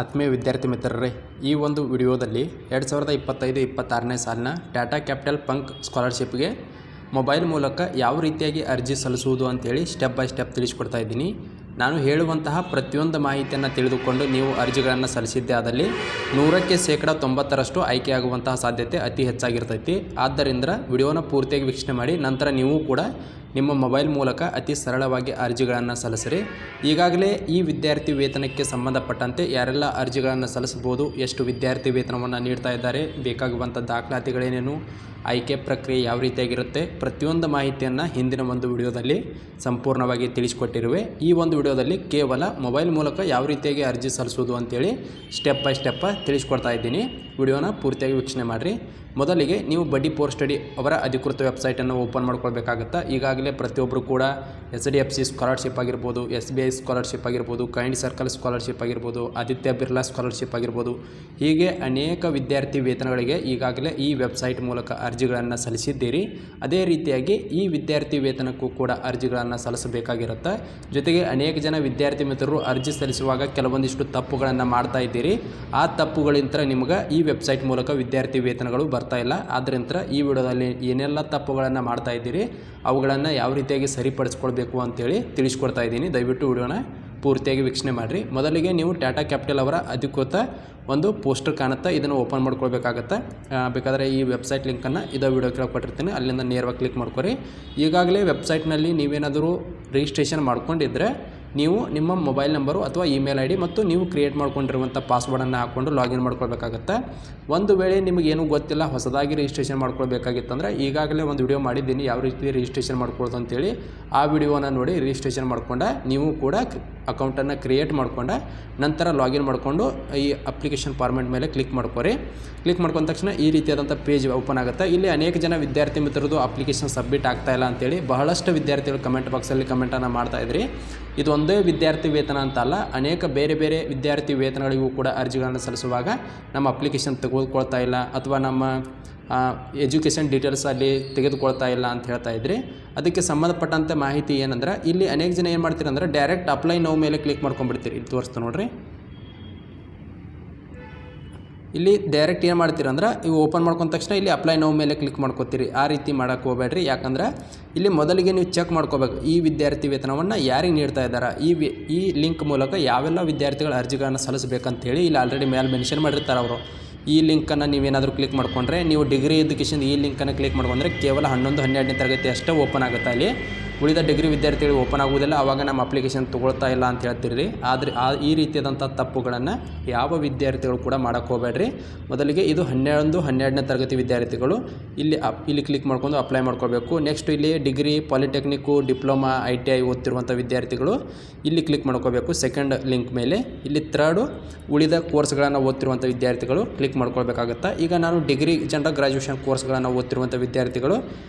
ಆತ್ಮೀಯ ವಿದ್ಯಾರ್ಥಿ ಮಿತ್ರರೇ, ಈ ಒಂದು ವಿಡಿಯೋದಲ್ಲಿ 2025-26ನೇ ಸಾಲಿನ ಟಾಟಾ ಕ್ಯಾಪಿಟಲ್ ಪಂಕ್ ಸ್ಕಾಲರ್ಶಿಪ್ಗೆ ಮೊಬೈಲ್ ಮೂಲಕ ಯಾವ ರೀತಿಯಾಗಿ ಅರ್ಜಿ ಸಲ್ಲಿಸುವುದು ಅಂತೇಳಿ ಸ್ಟೆಪ್ ಬೈ ಸ್ಟೆಪ್ ತಿಳಿಸ್ಕೊಡ್ತಾ ಇದ್ದೀನಿ. ನಾನು ಹೇಳುವಂತಹ ಪ್ರತಿಯೊಂದು ಮಾಹಿತಿಯನ್ನು ತಿಳಿದುಕೊಂಡು ನೀವು ಅರ್ಜಿಗಳನ್ನು ಸಲ್ಲಿಸಿದ್ದೇ ಆದಲ್ಲಿ 90% ಆಯ್ಕೆಯಾಗುವಂತಹ ಸಾಧ್ಯತೆ ಅತಿ ಹೆಚ್ಚಾಗಿರ್ತೈತಿ. ಆದ್ದರಿಂದ ವಿಡಿಯೋನ ಪೂರ್ತಿಯಾಗಿ ವೀಕ್ಷಣೆ ಮಾಡಿ ನಂತರ ನೀವು ಕೂಡ ನಿಮ್ಮ ಮೊಬೈಲ್ ಮೂಲಕ ಅತಿ ಸರಳವಾಗಿ ಅರ್ಜಿಗಳನ್ನು ಸಲ್ಲಿಸಿರಿ. ಈಗಾಗಲೇ ಈ ವಿದ್ಯಾರ್ಥಿ ವೇತನಕ್ಕೆ ಸಂಬಂಧಪಟ್ಟಂತೆ ಯಾರೆಲ್ಲ ಅರ್ಜಿಗಳನ್ನು ಸಲ್ಲಿಸಬಹುದು, ಎಷ್ಟು ವಿದ್ಯಾರ್ಥಿ ವೇತನವನ್ನು ನೀಡ್ತಾ ಇದ್ದಾರೆ, ಬೇಕಾಗುವಂಥ ದಾಖಲಾತಿಗಳೇನೇನು, ಆಯ್ಕೆ ಪ್ರಕ್ರಿಯೆ ಯಾವ ರೀತಿಯಾಗಿರುತ್ತೆ, ಪ್ರತಿಯೊಂದು ಮಾಹಿತಿಯನ್ನು ಹಿಂದಿನ ಒಂದು ವಿಡಿಯೋದಲ್ಲಿ ಸಂಪೂರ್ಣವಾಗಿ ತಿಳಿಸಿಕೊಟ್ಟಿರುವೆ. ಈ ಒಂದು ವಿಡಿಯೋದಲ್ಲಿ ಕೇವಲ ಮೊಬೈಲ್ ಮೂಲಕ ಯಾವ ರೀತಿಯಾಗಿ ಅರ್ಜಿ ಸಲ್ಲಿಸೋದು ಅಂತೇಳಿ ಸ್ಟೆಪ್ ಬೈ ಸ್ಟೆಪ್ ತಿಳಿಸ್ಕೊಡ್ತಾ ಇದ್ದೀನಿ. ವಿಡಿಯೋನ ಪೂರ್ತಿಯಾಗಿ ವೀಕ್ಷಣೆ ಮಾಡಿರಿ. ಮೊದಲಿಗೆ ನೀವು ಬಡ್ಡಿ ಪೋರ್ ಸ್ಟಡಿ ಅವರ ಅಧಿಕೃತ ವೆಬ್ಸೈಟನ್ನು ಓಪನ್ ಮಾಡ್ಕೊಳ್ಬೇಕಾಗುತ್ತೆ. ಈಗಾಗಲೇ ಪ್ರತಿಯೊಬ್ಬರು ಕೂಡ HDFC ಸ್ಕಾಲರ್ಶಿಪ್ ಆಗಿರ್ಬೋದು, SBI ಸ್ಕಾಲರ್ಶಿಪ್ ಆಗಿರ್ಬೋದು, ಕೈಂಡ್ ಸರ್ಕಲ್ ಸ್ಕಾಲರ್ಶಿಪ್ ಆಗಿರ್ಬೋದು, ಆದಿತ್ಯ ಬಿರ್ಲಾ ಸ್ಕಾಲರ್ಶಿಪ್ ಆಗಿರ್ಬೋದು, ಹೀಗೆ ಅನೇಕ ವಿದ್ಯಾರ್ಥಿ ವೇತನಗಳಿಗೆ ಈಗಾಗಲೇ ಈ ವೆಬ್ಸೈಟ್ ಮೂಲಕ ಅರ್ಜಿಗಳನ್ನು ಸಲ್ಲಿಸಿದ್ದೀರಿ. ಅದೇ ರೀತಿಯಾಗಿ ಈ ವಿದ್ಯಾರ್ಥಿ ವೇತನಕ್ಕೂ ಕೂಡ ಅರ್ಜಿಗಳನ್ನು ಸಲ್ಲಿಸಬೇಕಾಗಿರುತ್ತೆ. ಜೊತೆಗೆ ಅನೇಕ ಜನ ವಿದ್ಯಾರ್ಥಿ ಮಿತ್ರರು ಅರ್ಜಿ ಸಲ್ಲಿಸುವಾಗ ಕೆಲವೊಂದಿಷ್ಟು ತಪ್ಪುಗಳನ್ನು ಮಾಡ್ತಾ ಇದ್ದೀರಿ. ಆ ತಪ್ಪುಗಳಿಂದ ನಿಮಗೆ ಈ ವೆಬ್ಸೈಟ್ ಮೂಲಕ ವಿದ್ಯಾರ್ಥಿ ವೇತನಗಳು ಬರ್ತಾ ಇಲ್ಲ. ಆದ್ದರಿಂದ ಈ ವಿಡಿಯೋದಲ್ಲಿ ಏನೆಲ್ಲ ತಪ್ಪುಗಳನ್ನು ಮಾಡ್ತಾ ಇದ್ದೀರಿ ಅವುಗಳನ್ನು ಯಾವ ರೀತಿಯಾಗಿ ಸರಿಪಡಿಸ್ಕೊಳ್ಬೇಕು ಅಂತೇಳಿ ತಿಳಿಸ್ಕೊಡ್ತಾ ಇದ್ದೀನಿ. ದಯವಿಟ್ಟು ವಿಡಿಯೋನ ಪೂರ್ತಿಯಾಗಿ ವೀಕ್ಷಣೆ ಮಾಡಿರಿ. ಮೊದಲಿಗೆ ನೀವು ಟಾಟಾ ಕ್ಯಾಪಿಟಲ್ ಅವರ ಅಧಿಕೃತ ಒಂದು ಪೋಸ್ಟರ್ ಕಾಣುತ್ತೆ, ಇದನ್ನು ಓಪನ್ ಮಾಡ್ಕೊಳ್ಬೇಕಾಗತ್ತೆ. ಬೇಕಾದರೆ ಈ ವೆಬ್ಸೈಟ್ ಲಿಂಕನ್ನು ಇದೇ ವಿಡಿಯೋ ಕೆಳಗೆ ಕೊಟ್ಟಿರ್ತೀನಿ, ಅಲ್ಲಿಂದ ನೇರವಾಗಿ ಕ್ಲಿಕ್ ಮಾಡ್ಕೊರಿ. ಈಗಾಗಲೇ ವೆಬ್ಸೈಟ್ನಲ್ಲಿ ನೀವೇನಾದರೂ ರಿಜಿಸ್ಟ್ರೇಷನ್ ಮಾಡ್ಕೊಂಡಿದ್ದರೆ ನೀವು ನಿಮ್ಮ ಮೊಬೈಲ್ ನಂಬರು ಅಥವಾ ಇಮೇಲ್ ID ಮತ್ತು ನೀವು ಕ್ರಿಯೇಟ್ ಮಾಡ್ಕೊಂಡಿರುವಂಥ ಪಾಸ್ವರ್ಡನ್ನು ಹಾಕ್ಕೊಂಡು ಲಾಗಿನ್ ಮಾಡ್ಕೊಳ್ಬೇಕಾಗತ್ತೆ. ಒಂದು ವೇಳೆ ನಿಮಗೇನು ಗೊತ್ತಿಲ್ಲ, ಹೊಸದಾಗಿ ರಿಜಿಸ್ಟ್ರೇಷನ್ ಮಾಡ್ಕೊಳ್ಬೇಕಾಗಿತ್ತಂದರೆ ಈಗಾಗಲೇ ಒಂದು ವಿಡಿಯೋ ಮಾಡಿದ್ದೀನಿ ಯಾವ ರೀತಿ ರಿಜಿಸ್ಟ್ರೇಷನ್ ಮಾಡ್ಕೊಳ್ಳೋದು ಅಂತೇಳಿ. ಆ ವಿಡಿಯೋನ ನೋಡಿ ರಿಜಿಸ್ಟ್ರೇಷನ್ ಮಾಡ್ಕೊಂಡ ನೀವು ಕೂಡ ಅಕೌಂಟನ್ನು ಕ್ರಿಯೇಟ್ ಮಾಡ್ಕೊಂಡ ನಂತರ ಲಾಗಿನ್ ಮಾಡಿಕೊಂಡು ಈ ಅಪ್ಲಿಕೇಶನ್ ಫಾರ್ಮೆಟ್ ಮೇಲೆ ಕ್ಲಿಕ್ ಮಾಡ್ಕೊರಿ. ಕ್ಲಿಕ್ ಮಾಡ್ಕೊಂಡ ತಕ್ಷಣ ಈ ರೀತಿಯಾದಂಥ ಪೇಜ್ ಓಪನ್ ಆಗುತ್ತೆ. ಇಲ್ಲಿ ಅನೇಕ ಜನ ವಿದ್ಯಾರ್ಥಿ ಮಿತ್ರರದು ಅಪ್ಲಿಕೇಶನ್ ಸಬ್ಮಿಟ್ ಆಗ್ತಾಯಿಲ್ಲ ಅಂತೇಳಿ ಬಹಳಷ್ಟು ವಿದ್ಯಾರ್ಥಿಗಳು ಕಮೆಂಟ್ ಬಾಕ್ಸಲ್ಲಿ ಕಮೆಂಟನ್ನು ಮಾಡ್ತಾಯಿದ್ರಿ. ಇದು ಒಂದೇ ವಿದ್ಯಾರ್ಥಿ ವೇತನ ಅಂತಲ್ಲ, ಅನೇಕ ಬೇರೆ ಬೇರೆ ವಿದ್ಯಾರ್ಥಿ ವೇತನಗಳಿಗೂ ಕೂಡ ಅರ್ಜಿಗಳನ್ನು ಸಲ್ಲಿಸುವಾಗ ನಮ್ಮ ಅಪ್ಲಿಕೇಶನ್ ತೆಗೆದುಕೊಳ್ತಾ ಇಲ್ಲ ಅಥವಾ ನಮ್ಮ ಎಜುಕೇಷನ್ ಡೀಟೇಲ್ಸ್ ಅಲ್ಲಿ ತೆಗೆದುಕೊಳ್ತಾ ಇಲ್ಲ ಅಂತ ಹೇಳ್ತಾ ಇದ್ರಿ. ಅದಕ್ಕೆ ಸಂಬಂಧಪಟ್ಟಂಥ ಮಾಹಿತಿ ಏನಂದ್ರೆ, ಇಲ್ಲಿ ಅನೇಕ ಜನ ಏನು ಮಾಡ್ತೀರಿ ಅಂದರೆ ಡೈರೆಕ್ಟ್ ಅಪ್ಲೈ ನೌ ಮೇಲೆ ಕ್ಲಿಕ್ ಮಾಡ್ಕೊಂಡ್ಬಿಡ್ತೀರಿ. ಇಲ್ಲಿ ತೋರಿಸ್ತಾ ನೋಡ್ರಿ, ಇಲ್ಲಿ ಡೈರೆಕ್ಟ್ ಏನು ಮಾಡ್ತೀರಂದ್ರೆ ಇವು ಓಪನ್ ಮಾಡ್ಕೊಂಡ ತಕ್ಷಣ ಇಲ್ಲಿ ಅಪ್ಲೈ ನೌ ಮೇಲೆ ಕ್ಲಿಕ್ ಮಾಡ್ಕೋತೀರಿ. ಆ ರೀತಿ ಮಾಡೋಕ್ಕೆ ಹೋಗಬೇಡ್ರಿ. ಯಾಕಂದ್ರೆ ಇಲ್ಲಿ ಮೊದಲಿಗೆ ನೀವು ಚೆಕ್ ಮಾಡ್ಕೋಬೇಕು ಈ ವಿದ್ಯಾರ್ಥಿ ವೇತನವನ್ನು ಯಾರಿಗೆ ನೀಡ್ತಾ ಇದ್ದಾರೆ, ಈ ಲಿಂಕ್ ಮೂಲಕ ಯಾವೆಲ್ಲ ವಿದ್ಯಾರ್ಥಿಗಳು ಅರ್ಜಿಗಳನ್ನು ಸಲ್ಲಿಸಬೇಕಂತೇಳಿ ಇಲ್ಲಿ ಆಲ್ರೆಡಿ ಮೇಲೆ ಮೆನ್ಷನ್ ಮಾಡಿರ್ತಾರೆ ಅವರು. ಈ ಲಿಂಕನ್ನು ನೀವೇನಾದರೂ ಕ್ಲಿಕ್ ಮಾಡ್ಕೊಂಡ್ರೆ, ನೀವು ಡಿಗ್ರಿ ಎಜುಕೇಷನ್ ಈ ಲಿಂಕನ್ನು ಕ್ಲಿಕ್ ಮಾಡ್ಕೊಂಡ್ರೆ ಕೇವಲ 11-12ನೇ ತರಗತಿ ಅಷ್ಟೇ ಓಪನ್ ಆಗುತ್ತೆ. ಅಲ್ಲಿ ಉಳಿದ ಡಿಗ್ರಿ ವಿದ್ಯಾರ್ಥಿಗಳು ಓಪನ್ ಆಗುವುದಿಲ್ಲ. ಆವಾಗ ನಮ್ಮ ಅಪ್ಲಿಕೇಶನ್ ತೊಗೊಳ್ತಾ ಇಲ್ಲ ಅಂತ ಹೇಳ್ತಿರಿ. ಆದರೆ ಈ ರೀತಿಯಾದಂಥ ತಪ್ಪುಗಳನ್ನು ಯಾವ ವಿದ್ಯಾರ್ಥಿಗಳು ಕೂಡ ಮಾಡೋಕ್ಕೆ ಹೋಗಬೇಡ್ರಿ. ಮೊದಲಿಗೆ ಇದು 11-12ನೇ ತರಗತಿ ವಿದ್ಯಾರ್ಥಿಗಳು ಇಲ್ಲಿ ಕ್ಲಿಕ್ ಮಾಡ್ಕೊಂಡು ಅಪ್ಲೈ ಮಾಡ್ಕೋಬೇಕು. ನೆಕ್ಸ್ಟ್ ಇಲ್ಲಿ ಡಿಗ್ರಿ, ಪಾಲಿಟೆಕ್ನಿಕ್ಕು, ಡಿಪ್ಲೊಮಾ, ITI ಓದ್ತಿರುವಂಥ ವಿದ್ಯಾರ್ಥಿಗಳು ಇಲ್ಲಿ ಕ್ಲಿಕ್ ಮಾಡ್ಕೋಬೇಕು ಸೆಕೆಂಡ್ ಲಿಂಕ್ ಮೇಲೆ. ಇಲ್ಲಿ ಥರ್ಡು ಉಳಿದ ಕೋರ್ಸ್ಗಳನ್ನು ಓದ್ತಿರುವಂಥ ವಿದ್ಯಾರ್ಥಿಗಳು ಕ್ಲಿಕ್ ಮಾಡ್ಕೊಳ್ಬೇಕಾಗುತ್ತೆ. ಈಗ ನಾನು ಡಿಗ್ರಿ ಜನರಲ್ ಗ್ರ್ಯಾಜುಯೇಷನ್ ಕೋರ್ಸ್ಗಳನ್ನು ಓದ್ತಿರುವಂಥ ವಿದ್ಯಾರ್ಥಿಗಳು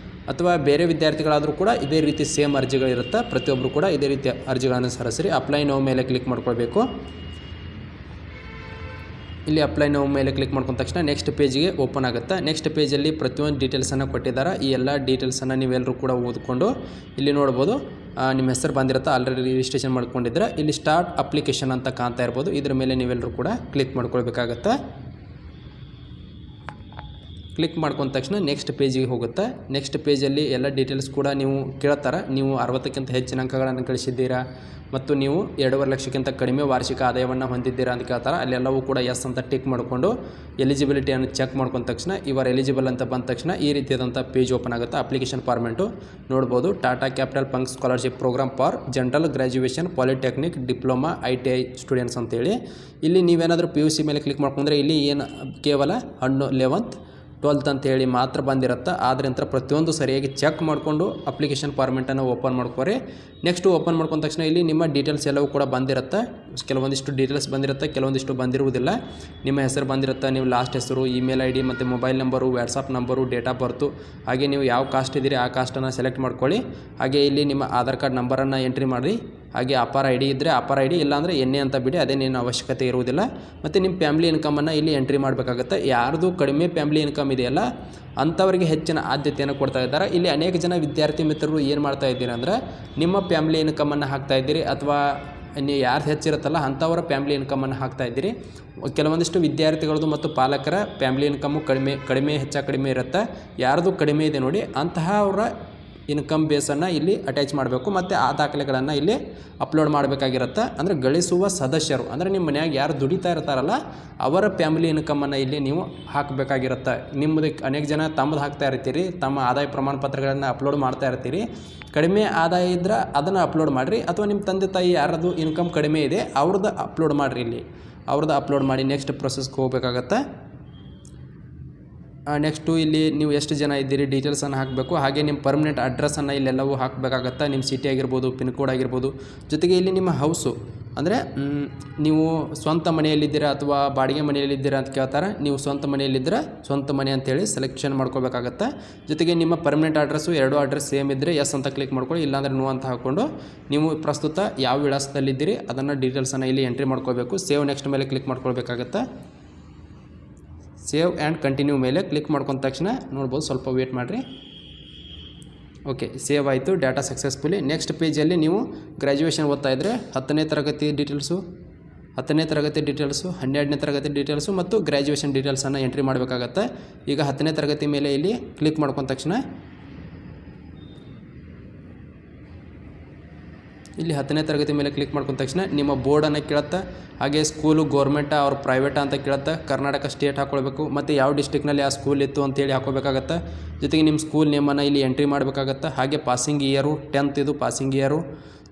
ಅಥವಾ ಬೇರೆ ವಿದ್ಯಾರ್ಥಿಗಳಾದರೂ ಕೂಡ ಇದೇ ರೀತಿ ಸೇಮ್ ಅರ್ಜಿಗಳಿರುತ್ತೆ. ಪ್ರತಿಯೊಬ್ಬರು ಕೂಡ ಇದೇ ರೀತಿ ಅರ್ಜಿಗಳನ್ನು ಸಲ್ಲಿಸಿರಿ. ಅಪ್ಲೈ ನೌ ಮೇಲೆ ಕ್ಲಿಕ್ ಮಾಡ್ಕೊಳ್ಬೇಕು. ಇಲ್ಲಿ ಅಪ್ಲೈ ನೌ ಮೇಲೆ ಕ್ಲಿಕ್ ಮಾಡ್ಕೊಂಡ ತಕ್ಷಣ ನೆಕ್ಸ್ಟ್ ಪೇಜಿಗೆ ಓಪನ್ ಆಗುತ್ತೆ. ನೆಕ್ಸ್ಟ್ ಪೇಜಲ್ಲಿ ಪ್ರತಿಯೊಂದು ಡೀಟೇಲ್ಸನ್ನು ಕೊಟ್ಟಿದ್ದಾರೆ. ಈ ಎಲ್ಲ ಡೀಟೇಲ್ಸನ್ನು ನೀವೆಲ್ಲರೂ ಕೂಡ ಓದ್ಕೊಂಡು ಇಲ್ಲಿ ನೋಡ್ಬೋದು. ನಿಮ್ಮ ಹೆಸರು ಬಂದಿರುತ್ತೆ, ಆಲ್ರೆಡಿ ರಿಜಿಸ್ಟ್ರೇಷನ್ ಮಾಡ್ಕೊಂಡಿದ್ರೆ ಇಲ್ಲಿ ಸ್ಟಾರ್ಟ್ ಅಪ್ಲಿಕೇಶನ್ ಅಂತ ಕಾಣ್ತಾ ಇರ್ಬೋದು. ಇದ್ರ ಮೇಲೆ ನೀವೆಲ್ಲರೂ ಕೂಡ ಕ್ಲಿಕ್ ಮಾಡ್ಕೊಳ್ಬೇಕಾಗತ್ತೆ. ಕ್ಲಿಕ್ ಮಾಡ್ಕೊಂಡ ತಕ್ಷಣ ನೆಕ್ಸ್ಟ್ ಪೇಜಿಗೆ ಹೋಗುತ್ತೆ. ನೆಕ್ಸ್ಟ್ ಪೇಜಲ್ಲಿ ಎಲ್ಲ ಡೀಟೇಲ್ಸ್ ಕೂಡ ನೀವು ಕೇಳ್ತಾರೆ. ನೀವು 60ಕ್ಕಿಂತ ಹೆಚ್ಚಿನ ಅಂಕಗಳನ್ನು ಗಳಿಸಿದ್ದೀರಾ ಮತ್ತು ನೀವು 2.5 ಲಕ್ಷಕ್ಕಿಂತ ಕಡಿಮೆ ವಾರ್ಷಿಕ ಆದಾಯವನ್ನು ಹೊಂದಿದ್ದೀರಾ ಅಂತ ಕೇಳ್ತಾರೆ. ಅಲ್ಲೆಲ್ಲವೂ ಕೂಡ ಎಸ್ ಅಂತ ಟಿಕ್ ಮಾಡಿಕೊಂಡು ಎಲಿಜಿಬಿಲಿಟಿಯನ್ನು ಚೆಕ್ ಮಾಡ್ಕೊಂಡ ತಕ್ಷಣ ಇವರ್ ಎಲಿಜಿಬಲ್ ಅಂತ ಬಂದ ತಕ್ಷಣ ಈ ರೀತಿಯಾದಂಥ ಪೇಜ್ ಓಪನ್ ಆಗುತ್ತೆ. ಅಪ್ಲಿಕೇಶನ್ ಫಾರ್ಮೆಟು ನೋಡ್ಬೋದು. Tata capital Pankh scholarship program for general graduation, polytechnic, diploma, ITI students ಅಂತೇಳಿ. ಇಲ್ಲಿ ನೀವೇನಾದರೂ PUC ಮೇಲೆ ಕ್ಲಿಕ್ ಮಾಡ್ಕೊಂಡ್ರೆ ಇಲ್ಲಿ ಏನು ಕೇವಲ 11th 12th ಅಂತೇಳಿ ಮಾತ್ರ ಬಂದಿರುತ್ತೆ. ಆದ್ದರಿಂದ ಪ್ರತಿಯೊಂದು ಸರಿಯಾಗಿ ಚೆಕ್ ಮಾಡಿಕೊಂಡು ಅಪ್ಲಿಕೇಶನ್ ಫಾರ್ಮೆಟನ್ನು ಓಪನ್ ಮಾಡ್ಕೊರಿ. ನೆಕ್ಸ್ಟು ಓಪನ್ ಮಾಡ್ಕೊಂಡ ತಕ್ಷಣ ಇಲ್ಲಿ ನಿಮ್ಮ ಡೀಟೇಲ್ಸ್ ಎಲ್ಲವೂ ಕೂಡ ಬಂದಿರುತ್ತೆ. ಕೆಲವೊಂದಿಷ್ಟು ಡೀಟೇಲ್ಸ್ ಬಂದಿರುತ್ತೆ, ಕೆಲವೊಂದಿಷ್ಟು ಬಂದಿರುವುದಿಲ್ಲ. ನಿಮ್ಮ ಹೆಸರು ಬಂದಿರುತ್ತೆ, ನೀವು ಲಾಸ್ಟ್ ಹೆಸರು, ಇಮೇಲ್ ID ಮತ್ತು mobile number, WhatsApp number, date of birth, ಹಾಗೆ ನೀವು ಯಾವ ಕಾಸ್ಟ್ ಇದ್ದೀರಿ ಆ ಕಾಸ್ಟನ್ನು ಸೆಲೆಕ್ಟ್ ಮಾಡ್ಕೊಳ್ಳಿ. ಹಾಗೆ ಇಲ್ಲಿ ನಿಮ್ಮ ಆಧಾರ್ ಕಾರ್ಡ್ ನಂಬರನ್ನು ಎಂಟ್ರಿ ಮಾಡಿ. ಹಾಗೆ ಅಪಾರ ID ಇದ್ದರೆ ಅಪಾರ ID, ಇಲ್ಲಾಂದರೆ NA ಅಂತ ಬಿಡಿ, ಅದೇನೇನು ಅವಶ್ಯಕತೆ ಇರುವುದಿಲ್ಲ. ಮತ್ತು ನಿಮ್ಮ ಫ್ಯಾಮಿಲಿ ಇನ್ಕಮನ್ನು ಇಲ್ಲಿ ಎಂಟ್ರಿ ಮಾಡಬೇಕಾಗುತ್ತೆ. ಯಾರ್ದು ಕಡಿಮೆ ಫ್ಯಾಮಿಲಿ ಇನ್ಕಮ್ ಇದೆಯಲ್ಲ ಅಂಥವರಿಗೆ ಹೆಚ್ಚಿನ ಆದ್ಯತೆಯನ್ನು ಕೊಡ್ತಾ ಇದ್ದಾರೆ. ಇಲ್ಲಿ ಅನೇಕ ಜನ ವಿದ್ಯಾರ್ಥಿ ಮಿತ್ರರು ಏನು ಮಾಡ್ತಾ ಇದ್ದೀರಿ ಅಂದರೆ ನಿಮ್ಮ ಫ್ಯಾಮಿಲಿ ಇನ್ಕಮನ್ನು ಹಾಕ್ತಾ ಇದ್ದೀರಿ ಅಥವಾ ನೀವು ಯಾರು ಹೆಚ್ಚಿರುತ್ತಲ್ಲ ಅಂಥವರ ಫ್ಯಾಮಿಲಿ ಇನ್ಕಮನ್ನು ಹಾಕ್ತಾಯಿದ್ದೀರಿ. ಕೆಲವೊಂದಿಷ್ಟು ವಿದ್ಯಾರ್ಥಿಗಳದ್ದು ಮತ್ತು ಪಾಲಕರ ಫ್ಯಾಮಿಲಿ ಇನ್ಕಮ್ಮು ಕಡಿಮೆ ಕಡಿಮೆ ಇರುತ್ತೆ. ಯಾರ್ದು ಕಡಿಮೆ ಇದೆ ನೋಡಿ ಅಂತಹವರ ಇನ್ಕಮ್ ಬೇಸನ್ನು ಇಲ್ಲಿ ಅಟ್ಯಾಚ್ ಮಾಡಬೇಕು ಮತ್ತು ಆ ದಾಖಲೆಗಳನ್ನು ಇಲ್ಲಿ ಅಪ್ಲೋಡ್ ಮಾಡಬೇಕಾಗಿರುತ್ತೆ. ಅಂದರೆ ಗಳಿಸುವ ಸದಸ್ಯರು ಅಂದರೆ ನಿಮ್ಮ ಮನ್ಯಾಗ ಯಾರು ದುಡಿತಾ ಇರ್ತಾರಲ್ಲ ಅವರ ಫ್ಯಾಮಿಲಿ ಇನ್ಕಮನ್ನು ಇಲ್ಲಿ ನೀವು ಹಾಕಬೇಕಾಗಿರುತ್ತೆ. ನಿಮ್ಮದು ಅನೇಕ ಜನ ತಮ್ಮದು ಹಾಕ್ತಾ ಇರ್ತೀರಿ, ತಮ್ಮ ಆದಾಯ ಪ್ರಮಾಣ ಪತ್ರಗಳನ್ನು ಅಪ್ಲೋಡ್ ಮಾಡ್ತಾ ಇರ್ತೀರಿ. ಕಡಿಮೆ ಆದಾಯ ಇದ್ದರೆ ಅದನ್ನು ಅಪ್ಲೋಡ್ ಮಾಡಿರಿ, ಅಥವಾ ನಿಮ್ಮ ತಂದೆ ತಾಯಿ ಯಾರದು ಇನ್ಕಮ್ ಕಡಿಮೆ ಇದೆ ಅವ್ರದ್ದು ಅಪ್ಲೋಡ್ ಮಾಡಿರಿ. ಇಲ್ಲಿ ಅವ್ರದ್ದು ಅಪ್ಲೋಡ್ ಮಾಡಿ ನೆಕ್ಸ್ಟ್ ಪ್ರೊಸೆಸ್ಗೆ ಹೋಗಬೇಕಾಗತ್ತೆ. ನೆಕ್ಸ್ಟು ಇಲ್ಲಿ ನೀವು ಎಷ್ಟು ಜನ ಇದ್ದೀರಿ ಡೀಟೇಲ್ಸನ್ನು ಹಾಕಬೇಕು. ಹಾಗೆ ನಿಮ್ಮ ಪರ್ಮನೆಂಟ್ ಅಡ್ರೆಸ್ಸನ್ನು ಇಲ್ಲೆಲ್ಲವೂ ಹಾಕಬೇಕಾಗತ್ತೆ. ನಿಮ್ಮ ಸಿಟಿ ಆಗಿರ್ಬೋದು, ಪಿನ್ ಕೋಡ್ ಆಗಿರ್ಬೋದು. ಜೊತೆಗೆ ಇಲ್ಲಿ ನಿಮ್ಮ ಹೌಸು ಅಂದರೆ ನೀವು ಸ್ವಂತ ಮನೆಯಲ್ಲಿದ್ದೀರಾ ಅಥವಾ ಬಾಡಿಗೆ ಮನೆಯಲ್ಲಿದ್ದೀರಾ ಅಂತ ಕೇಳ್ತಾರೆ. ನೀವು ಸ್ವಂತ ಮನೆಯಲ್ಲಿದ್ದರೆ ಸ್ವಂತ ಮನೆ ಅಂತೇಳಿ ಸೆಲೆಕ್ಷನ್ ಮಾಡ್ಕೋಬೇಕಾಗತ್ತೆ. ಜೊತೆಗೆ ನಿಮ್ಮ ಪರ್ಮನೆಂಟ್ ಅಡ್ರೆಸ್ಸು 2 ಅಡ್ರೆಸ್ ಸೇಮ್ ಇದ್ದರೆ ಎಸ್ ಅಂತ ಕ್ಲಿಕ್ ಮಾಡ್ಕೊಳ್ಳಿ, ಇಲ್ಲಾಂದರೆ ನೋ ಅಂತ ಹಾಕ್ಕೊಂಡು ನೀವು ಪ್ರಸ್ತುತ ಯಾವ ವಿಳಾಸದಲ್ಲಿದ್ದೀರಿ ಅದನ್ನು ಡೀಟೇಲ್ಸನ್ನು ಇಲ್ಲಿ ಎಂಟ್ರಿ ಮಾಡ್ಕೋಬೇಕು. ಸೇವ್ ನೆಕ್ಸ್ಟ್ ಮೇಲೆ ಕ್ಲಿಕ್ ಮಾಡ್ಕೊಳ್ಬೇಕಾಗತ್ತೆ. ಸೇವ್ ಆ್ಯಂಡ್ ಕಂಟಿನ್ಯೂ ಮೇಲೆ ಕ್ಲಿಕ್ ಮಾಡ್ಕೊಂಡ ತಕ್ಷಣ ನೋಡ್ಬೋದು, ಸ್ವಲ್ಪ ವೇಟ್ ಮಾಡಿರಿ. ಓಕೆ, ಸೇವ್ ಆಯಿತು, ಡಾಟಾ ಸಕ್ಸಸ್ಫುಲಿ. ನೆಕ್ಸ್ಟ್ ಪೇಜಲ್ಲಿ ನೀವು ಗ್ರ್ಯಾಜುಯೇಷನ್ ಓದ್ತಾ ಇದ್ದರೆ 10ನೇ ತರಗತಿ ಡೀಟೇಲ್ಸು, 10ನೇ ತರಗತಿ ಡೀಟೇಲ್ಸು, 12ನೇ ತರಗತಿ ಡೀಟೇಲ್ಸು ಮತ್ತು ಗ್ರ್ಯಾಜುಯೇಷನ್ ಡೀಟೇಲ್ಸನ್ನು ಎಂಟ್ರಿ ಮಾಡಬೇಕಾಗತ್ತೆ. ಈಗ 10ನೇ ತರಗತಿ ಮೇಲೆ ಇಲ್ಲಿ ಕ್ಲಿಕ್ ಮಾಡ್ಕೊಂಡ ತಕ್ಷಣ ಇಲ್ಲಿ 10ನೇ ತರಗತಿ ಮೇಲೆ ಕ್ಲಿಕ್ ಮಾಡ್ಕೊಂಡ ತಕ್ಷಣ ನಿಮ್ಮ ಬೋರ್ಡನ್ನು ಕೇಳುತ್ತೆ. ಹಾಗೆ ಸ್ಕೂಲು ಗೌರ್ಮೆಂಟಾ ಅವ್ರ ಪ್ರೈವೇಟಾ ಅಂತ ಕೇಳುತ್ತೆ. ಕರ್ನಾಟಕ ಸ್ಟೇಟ್ ಹಾಕ್ಕೊಳ್ಬೇಕು ಮತ್ತು ಯಾವ ಡಿಸ್ಟ್ರಿಕ್ನಲ್ಲಿ ಆ ಸ್ಕೂಲ್ ಇತ್ತು ಅಂತೇಳಿ ಹಾಕೋಬೇಕಾಗತ್ತೆ. ಜೊತೆಗೆ ನಿಮ್ಮ ಸ್ಕೂಲ್ ನೇಮನ್ನು ಇಲ್ಲಿ ಎಂಟ್ರಿ ಮಾಡಬೇಕಾಗತ್ತೆ. ಹಾಗೆ ಪಾಸಿಂಗ್ ಇಯರು 10th ಇದು ಪಾಸಿಂಗ್ ಇಯರು.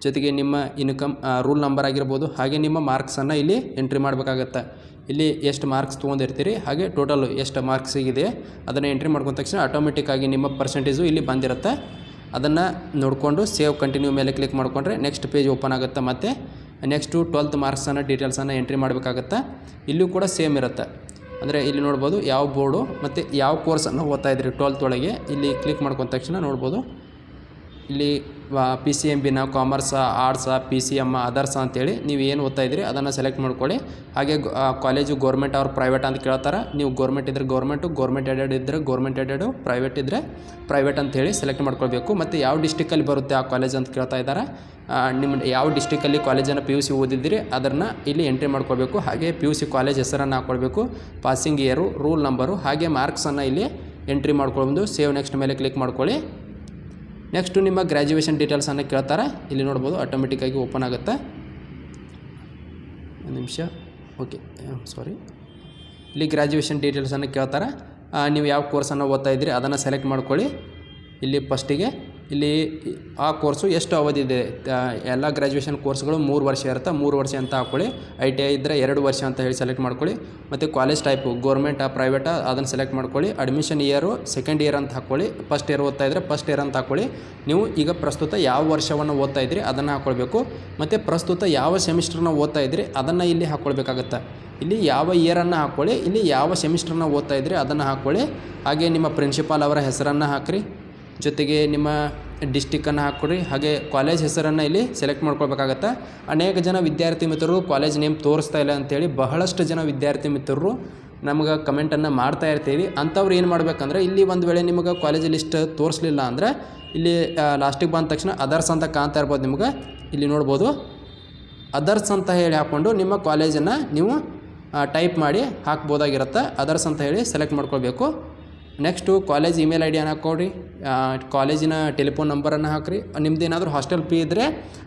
ಜೊತೆಗೆ ನಿಮ್ಮ ಇನ್ಕಮ್ ರೂಲ್ ನಂಬರ್ ಆಗಿರ್ಬೋದು, ಹಾಗೆ ನಿಮ್ಮ ಮಾರ್ಕ್ಸನ್ನು ಇಲ್ಲಿ ಎಂಟ್ರಿ ಮಾಡಬೇಕಾಗತ್ತೆ. ಇಲ್ಲಿ ಎಷ್ಟು ಮಾರ್ಕ್ಸ್ ತೊಗೊಂಡಿರ್ತೀರಿ ಹಾಗೆ ಟೋಟಲ್ ಎಷ್ಟು ಮಾರ್ಕ್ಸ್ ಸಿಗಿದೆ ಅದನ್ನು ಎಂಟ್ರಿ ಮಾಡ್ಕೊಂಡ ತಕ್ಷಣ ಆಟೋಮೆಟಿಕ್ಕಾಗಿ ನಿಮ್ಮ ಪರ್ಸೆಂಟೇಜು ಇಲ್ಲಿ ಬಂದಿರುತ್ತೆ. ಅದನ್ನು ನೋಡಿಕೊಂಡು ಸೇವ್ ಕಂಟಿನ್ಯೂ ಮೇಲೆ ಕ್ಲಿಕ್ ಮಾಡಿಕೊಂಡ್ರೆ ನೆಕ್ಸ್ಟ್ ಪೇಜ್ ಓಪನ್ ಆಗುತ್ತೆ. ಮತ್ತು ನೆಕ್ಸ್ಟು 12th ಮಾರ್ಕ್ಸನ್ನು ಡೀಟೇಲ್ಸನ್ನು ಎಂಟ್ರಿ ಮಾಡಬೇಕಾಗತ್ತೆ. ಇಲ್ಲೂ ಕೂಡ ಸೇಮ್ ಇರುತ್ತೆ. ಅಂದರೆ ಇಲ್ಲಿ ನೋಡ್ಬೋದು ಯಾವ ಬೋರ್ಡು ಮತ್ತು ಯಾವ ಕೋರ್ಸನ್ನು ಓದ್ತಾ ಇದ್ರಿ 12th ಒಳಗೆ. ಇಲ್ಲಿ ಕ್ಲಿಕ್ ಮಾಡ್ಕೊಂಡ ತಕ್ಷಣ ನೋಡ್ಬೋದು ಇಲ್ಲಿ PCMBನ, ಕಾಮರ್ಸಾ, ಆರ್ಟ್ಸಾ, PCM, ಅದರ್ಸಾ ಅಂತೇಳಿ ನೀವು ಏನು ಓದ್ತಾ ಇದ್ದೀರಿ ಅದನ್ನು ಸೆಲೆಕ್ಟ್ ಮಾಡ್ಕೊಳ್ಳಿ. ಹಾಗೆ ಕಾಲೇಜು ಗೌರ್ಮೆಂಟ್ ಅವ್ರ ಪ್ರೈವೇಟ್ ಅಂತ ಕೇಳ್ತಾರೆ. ನೀವು ಗೌರ್ಮೆಂಟ್ ಇದ್ದರೆ ಗೌರ್ಮೆಂಟು, ಗೌರ್ಮೆಂಟ್ ಎಡೆಡ್ ಇದ್ದರೆ ಗೌರ್ಮೆಂಟ್ ಎಡೆಡು, ಪ್ರೈವೇಟ್ ಇದ್ದರೆ ಪ್ರೈವೇಟ್ ಅಂತೇಳಿ ಸೆಲೆಕ್ಟ್ ಮಾಡ್ಕೊಳ್ಬೇಕು. ಮತ್ತು ಯಾವ ಡಿಸ್ಟಿಕಲ್ಲಿ ಬರುತ್ತೆ ಆ ಕಾಲೇಜ್ ಅಂತ ಕೇಳ್ತಾ ಇದ್ದಾರೆ. ನಿಮ್ಮ ಯಾವ ಡಿಸ್ಟಿಕಲ್ಲಿ ಕಾಲೇಜನ್ನು PUC ಓದಿದ್ದೀರಿ ಅದನ್ನು ಇಲ್ಲಿ ಎಂಟ್ರಿ ಮಾಡ್ಕೊಳ್ಬೇಕು. ಹಾಗೆ PUC ಕಾಲೇಜ್ ಹೆಸರನ್ನು ಹಾಕ್ಕೊಳ್ಬೇಕು, ಪಾಸಿಂಗ್ ಇಯರು, ರೂಲ್ ನಂಬರು, ಹಾಗೆ ಮಾರ್ಕ್ಸನ್ನು ಇಲ್ಲಿ ಎಂಟ್ರಿ ಮಾಡ್ಕೊಳ್ಬೋದು. ಸೇವ್ ನೆಕ್ಸ್ಟ್ ಮೇಲೆ ಕ್ಲಿಕ್ ಮಾಡ್ಕೊಳ್ಳಿ. ನೆಕ್ಸ್ಟು ನಿಮ್ಮ ಗ್ರ್ಯಾಜುಯೇಷನ್ ಡೀಟೇಲ್ಸನ್ನು ಕೇಳ್ತಾರೆ. ಇಲ್ಲಿ ನೋಡ್ಬೋದು ಆಟೋಮೆಟಿಕ್ಕಾಗಿ ಓಪನ್ ಆಗುತ್ತೆ. ಒಂದು ನಿಮಿಷ. ಓಕೆ, ಸಾರಿ. ಇಲ್ಲಿ ಗ್ರ್ಯಾಜುಯೇಷನ್ ಡೀಟೇಲ್ಸನ್ನು ಕೇಳ್ತಾರೆ. ನೀವು ಯಾವ ಕೋರ್ಸನ್ನು ಓದ್ತಾ ಇದ್ದೀರಿ ಅದನ್ನು ಸೆಲೆಕ್ಟ್ ಮಾಡ್ಕೊಳ್ಳಿ. ಇಲ್ಲಿ ಫಸ್ಟಿಗೆ ಇಲ್ಲಿ ಆ ಕೋರ್ಸು ಎಷ್ಟು ಅವಧಿ ಇದೆ. ಎಲ್ಲ ಗ್ರ್ಯಾಜುಯೇಷನ್ ಕೋರ್ಸ್ಗಳು 3 ವರ್ಷ ಇರುತ್ತೆ, 3 ವರ್ಷ ಅಂತ ಹಾಕ್ಕೊಳ್ಳಿ. ITI ಇದ್ದರೆ 2 ವರ್ಷ ಅಂತ ಹೇಳಿ ಸೆಲೆಕ್ಟ್ ಮಾಡ್ಕೊಳ್ಳಿ. ಮತ್ತು ಕಾಲೇಜ್ ಟೈಪು ಗೌರ್ಮೆಂಟಾ ಪ್ರೈವೇಟಾ ಅದನ್ನು ಸೆಲೆಕ್ಟ್ ಮಾಡ್ಕೊಳ್ಳಿ. ಅಡ್ಮಿಷನ್ ಇಯರು 2nd ಇಯರ್ ಅಂತ ಹಾಕ್ಕೊಳ್ಳಿ. ಫಸ್ಟ್ ಇಯರ್ ಓದ್ತಾ ಇದ್ದರೆ ಫಸ್ಟ್ ಇಯರ್ ಅಂತ ಹಾಕ್ಕೊಳ್ಳಿ. ನೀವು ಈಗ ಪ್ರಸ್ತುತ ಯಾವ ವರ್ಷವನ್ನು ಓದ್ತಾ ಇದ್ರಿ ಅದನ್ನು ಹಾಕ್ಕೊಳ್ಬೇಕು. ಮತ್ತು ಪ್ರಸ್ತುತ ಯಾವ ಸೆಮಿಸ್ಟ್ರನ್ನ ಓದ್ತಾ ಇದ್ರಿ ಅದನ್ನು ಇಲ್ಲಿ ಹಾಕ್ಕೊಳ್ಬೇಕಾಗತ್ತೆ. ಇಲ್ಲಿ ಯಾವ ಇಯರನ್ನು ಹಾಕ್ಕೊಳ್ಳಿ, ಇಲ್ಲಿ ಯಾವ ಸೆಮಿಸ್ಟ್ರನ್ನ ಓದ್ತಾ ಇದ್ರಿ ಅದನ್ನು ಹಾಕ್ಕೊಳ್ಳಿ. ಹಾಗೆ ನಿಮ್ಮ ಪ್ರಿನ್ಸಿಪಾಲ್ ಅವರ ಹೆಸರನ್ನು ಹಾಕಿರಿ. ಜೊತೆಗೆ ನಿಮ್ಮ ಡಿಸ್ಟಿಕ್ಕನ್ನು ಹಾಕ್ಕೊಡ್ರಿ. ಹಾಗೆ ಕಾಲೇಜ್ ಹೆಸರನ್ನು ಇಲ್ಲಿ ಸೆಲೆಕ್ಟ್ ಮಾಡ್ಕೊಳ್ಬೇಕಾಗತ್ತೆ. ಅನೇಕ ಜನ ವಿದ್ಯಾರ್ಥಿ ಮಿತ್ರರು ಕಾಲೇಜ್ ನೇಮ್ ತೋರಿಸ್ತಾ ಇಲ್ಲ ಅಂತೇಳಿ ಬಹಳಷ್ಟು ಜನ ವಿದ್ಯಾರ್ಥಿ ಮಿತ್ರರು ನಮಗೆ ಕಮೆಂಟನ್ನು ಮಾಡ್ತಾ ಇರ್ತೀವಿ. ಅಂಥವ್ರು ಏನು ಮಾಡಬೇಕಂದ್ರೆ ಇಲ್ಲಿ ಒಂದು ವೇಳೆ ನಿಮಗೆ ಕಾಲೇಜ್ ಲಿಸ್ಟ್ ತೋರಿಸಲಿಲ್ಲ ಅಂದರೆ ಇಲ್ಲಿ ಲಾಸ್ಟಿಗೆ ಬಂದ ತಕ್ಷಣ ಅದರ್ಸ್ ಅಂತ ಕಾಣ್ತಾ ಇರ್ಬೋದು. ನಿಮಗೆ ಇಲ್ಲಿ ನೋಡ್ಬೋದು ಅದರ್ಸ್ ಅಂತ ಹೇಳಿ ಹಾಕ್ಕೊಂಡು ನಿಮ್ಮ ಕಾಲೇಜನ್ನು ನೀವು ಟೈಪ್ ಮಾಡಿ ಹಾಕ್ಬೋದಾಗಿರುತ್ತೆ. ಅದರ್ಸ್ ಅಂತ ಹೇಳಿ ಸೆಲೆಕ್ಟ್ ಮಾಡ್ಕೊಳ್ಬೇಕು. ನೆಕ್ಸ್ಟು ಕಾಲೇಜ್ ಇಮೇಲ್ ID ಅನ್ನು ಹಾಕ್ಕೊಡ್ರಿ. ಕಾಲೇಜಿನ ಟೆಲಿಫೋನ್ ನಂಬರನ್ನು ಹಾಕಿರಿ. ನಿಮ್ಮದೇನಾದರೂ ಹಾಸ್ಟೆಲ್ ಫೀ ಇದ್ದರೆ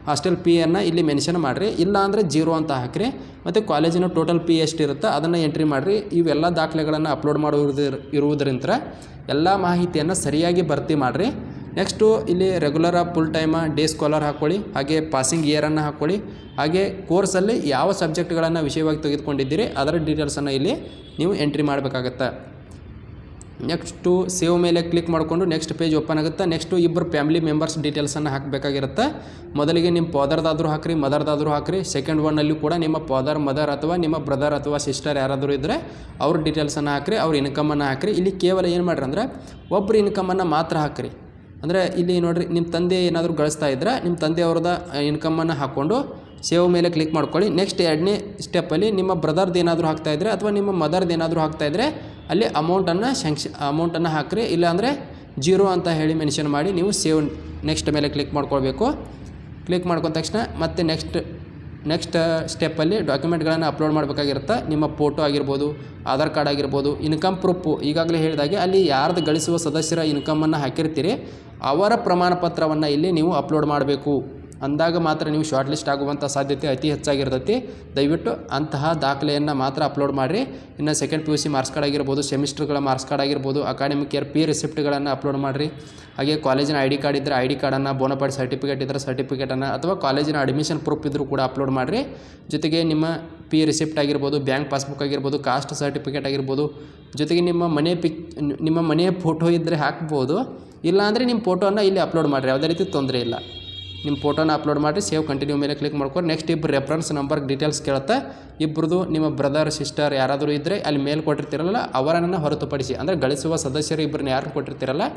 ಹಾಸ್ಟೆಲ್ ಫೀಯನ್ನು ಇಲ್ಲಿ ಮೆನ್ಷನ್ ಮಾಡಿರಿ, ಇಲ್ಲ ಅಂದರೆ 0 ಅಂತ ಹಾಕಿರಿ. ಮತ್ತು ಕಾಲೇಜಿನ ಟೋಟಲ್ ಫೀ ಎಷ್ಟಿರುತ್ತೆ ಅದನ್ನು ಎಂಟ್ರಿ ಮಾಡಿರಿ. ಇವೆಲ್ಲ ದಾಖಲೆಗಳನ್ನು ಅಪ್ಲೋಡ್ ಇರುವುದರಿಂದ ಎಲ್ಲ ಮಾಹಿತಿಯನ್ನು ಸರಿಯಾಗಿ ಭರ್ತಿ ಮಾಡಿರಿ. ನೆಕ್ಸ್ಟು ಇಲ್ಲಿ regular, full time, day scholar ಹಾಕ್ಕೊಳ್ಳಿ. ಹಾಗೆ ಪಾಸಿಂಗ್ ಇಯರನ್ನು ಹಾಕ್ಕೊಳ್ಳಿ. ಹಾಗೆ ಕೋರ್ಸಲ್ಲಿ ಯಾವ ಸಬ್ಜೆಕ್ಟ್ಗಳನ್ನು ವಿಷಯವಾಗಿ ತೆಗೆದುಕೊಂಡಿದ್ದೀರಿ ಅದರ ಡೀಟೇಲ್ಸನ್ನು ಇಲ್ಲಿ ನೀವು ಎಂಟ್ರಿ ಮಾಡಬೇಕಾಗತ್ತೆ. ನೆಕ್ಸ್ಟು ಸೇವ್ ಮೇಲೆ ಕ್ಲಿಕ್ ಮಾಡಿಕೊಂಡು ನೆಕ್ಸ್ಟ್ ಪೇಜ್ ಓಪನ್ ಆಗುತ್ತೆ. ನೆಕ್ಸ್ಟು ಇಬ್ಬರು ಫ್ಯಾಮಿಲಿ ಮೆಂಬರ್ಸ್ ಡೀಟೇಲ್ಸನ್ನು ಹಾಕಬೇಕಾಗಿರುತ್ತೆ. ಮೊದಲಿಗೆ ನಿಮ್ಮ ಫಾದರ್ದಾದರೂ ಹಾಕಿರಿ, ಮದರ್ದಾದರೂ ಹಾಕಿರಿ. ಸೆಕೆಂಡ್ ಒನ್ನಲ್ಲಿ ಕೂಡ ನಿಮ್ಮ ಫಾದರ್, ಮದರ್ ಅಥವಾ ನಿಮ್ಮ ಬ್ರದರ್ ಅಥವಾ ಸಿಸ್ಟರ್ ಯಾರಾದರೂ ಇದ್ದರೆ ಅವ್ರ ಡೀಟೇಲ್ಸನ್ನು ಹಾಕಿರಿ, ಅವ್ರ ಇನ್ಕಮನ್ನು ಹಾಕಿರಿ. ಇಲ್ಲಿ ಕೇವಲ ಏನು ಮಾಡಿರಿ ಅಂದರೆ ಒಬ್ಬರು ಇನ್ಕಮನ್ನು ಮಾತ್ರ ಹಾಕಿರಿ. ಅಂದರೆ ಇಲ್ಲಿ ನೋಡಿರಿ, ನಿಮ್ಮ ತಂದೆ ಏನಾದರೂ ಗಳಿಸ್ತಾ ಇದ್ದರೆ ನಿಮ್ಮ ತಂದೆಯವ್ರದ ಇನ್ಕಮನ್ನು ಹಾಕ್ಕೊಂಡು ಸೇವ್ ಮೇಲೆ ಕ್ಲಿಕ್ ಮಾಡ್ಕೊಳ್ಳಿ. ನೆಕ್ಸ್ಟ್ 2ನೇ ಸ್ಟೆಪ್ಪಲ್ಲಿ ನಿಮ್ಮ ಬ್ರದರ್ದು ಏನಾದರೂ ಹಾಕ್ತಾಯಿದ್ರೆ ಅಥವಾ ನಿಮ್ಮ ಮದರ್ದು ಏನಾದರೂ ಹಾಕ್ತಾಯಿದ್ರೆ ಅಲ್ಲಿ ಅಮೌಂಟನ್ನು ಹಾಕಿರಿ. ಇಲ್ಲಾಂದರೆ 0 ಅಂತ ಹೇಳಿ ಮೆನ್ಷನ್ ಮಾಡಿ ನೀವು ಸೇವ್ ನೆಕ್ಸ್ಟ್ ಮೇಲೆ ಕ್ಲಿಕ್ ಮಾಡ್ಕೊಳ್ಬೇಕು. ಕ್ಲಿಕ್ ಮಾಡ್ಕೊಂಡ ತಕ್ಷಣ ಮತ್ತೆ ನೆಕ್ಸ್ಟ್ ನೆಕ್ಸ್ಟ್ ಸ್ಟೆಪ್ಪಲ್ಲಿ ಡಾಕ್ಯುಮೆಂಟ್ಗಳನ್ನು ಅಪ್ಲೋಡ್ ಮಾಡಬೇಕಾಗಿರುತ್ತೆ. ನಿಮ್ಮ ಫೋಟೋ ಆಗಿರ್ಬೋದು, ಆಧಾರ್ ಕಾರ್ಡ್ ಆಗಿರ್ಬೋದು, ಇನ್ಕಮ್ ಪ್ರೂಫು ಈಗಾಗಲೇ ಹೇಳಿದಾಗೆ ಅಲ್ಲಿ ಯಾರ್ದು ಗಳಿಸುವ ಸದಸ್ಯರ ಇನ್ಕಮನ್ನು ಹಾಕಿರ್ತೀರಿ ಅವರ ಪ್ರಮಾಣ ಪತ್ರವನ್ನು ಇಲ್ಲಿ ನೀವು ಅಪ್ಲೋಡ್ ಮಾಡಬೇಕು. ಅಂದಾಗ ಮಾತ್ರ ನೀವು ಶಾರ್ಟ್ ಲಿಸ್ಟ್ ಆಗುವಂಥ ಸಾಧ್ಯತೆ ಅತಿ ಹೆಚ್ಚಾಗಿರ್ತೈತಿ. ದಯವಿಟ್ಟು ಅಂತಹ ದಾಖಲೆಯನ್ನು ಮಾತ್ರ ಅಪ್ಲೋಡ್ ಮಾಡಿರಿ. ಇನ್ನು ಸೆಕೆಂಡ್ PUC ಮಾರ್ಕ್ಸ್ ಕಾರ್ಡ್ ಆಗಿರ್ಬೋದು, ಸೆಮಿಸ್ಟರ್ಗಳ ಮಾರ್ಕ್ಸ್ ಕಾರ್ಡ್ ಆಗಿರ್ಬೋದು, ಅಕಾಡೆಮಿಕ್ ಇಯರ್ ಪಿ ರಿಸಿಪ್ಟ್ಗಳನ್ನು ಅಪ್ಲೋಡ್ ಮಾಡಿರಿ. ಹಾಗೆ ಕಾಲೇಜಿನ ID ಕಾರ್ಡ್ ಇದ್ದರೆ ID ಕಾರ್ಡನ್ನು, ಬೋನಫೈಡ್ ಸರ್ಟಿಫಿಕೇಟ್ ಇದ್ದರೆ ಸರ್ಟಿಫಿಕೇಟನ್ನು ಅಥವಾ ಕಾಲೇಜಿನ ಅಡ್ಮಿಷನ್ ಪ್ರೂಫ್ ಇದ್ದರೂ ಕೂಡ ಅಪ್ಲೋಡ್ ಮಾಡಿರಿ. ಜೊತೆಗೆ ನಿಮ್ಮ ಪಿ ರಿಸಿಪ್ಟ್ ಆಗಿರ್ಬೋದು, ಬ್ಯಾಂಕ್ ಪಾಸ್ಬುಕ್ ಆಗಿರ್ಬೋದು, ಕಾಸ್ಟ್ ಸರ್ಟಿಫಿಕೇಟ್ ಆಗಿರ್ಬೋದು, ಜೊತೆಗೆ ನಿಮ್ಮ ಮನೆಯ ಫೋಟೋ ಇದ್ದರೆ ಹಾಕ್ಬೋದು. ಇಲ್ಲಾಂದರೆ ನಿಮ್ಮ ಫೋಟೋನ ಇಲ್ಲಿ ಅಪ್ಲೋಡ್ ಮಾಡಿರಿ, ಯಾವುದೇ ರೀತಿ ತೊಂದರೆ ಇಲ್ಲ. ನಿಮ್ಮ ಫೋಟೋನ ಅಪ್ಲೋಡ್ ಮಾಡಿ ಸೇವ್ ಕಂಟಿನ್ಯೂ ಮೇಲೆ ಕ್ಲಿಕ್ ಮಾಡ್ಕೊಂಡು ನೆಕ್ಸ್ಟ್ ಇಬ್ಬರು ರೆಫರೆನ್ಸ್ ನಂಬರ್ ಡೀಟೇಲ್ಸ್ ಕೇಳುತ್ತೆ. ಇಬ್ಬರದು ನಿಮ್ಮ ಬ್ರದರ್ ಸಿಸ್ಟರ್ ಯಾರಾದರೂ ಇದ್ದರೆ ಅಲ್ಲಿ ಮೇಲೆ ಕೊಟ್ಟಿರ್ತೀರಲ್ಲ ಅವರನ್ನು ಹೊರತುಪಡಿಸಿ, ಅಂದರೆ ಗಳಿಸುವ ಸದಸ್ಯರು ಇಬ್ಬರನ್ನ ಯಾರು ಕೊಟ್ಟಿರ್ತೀರಲ್ಲ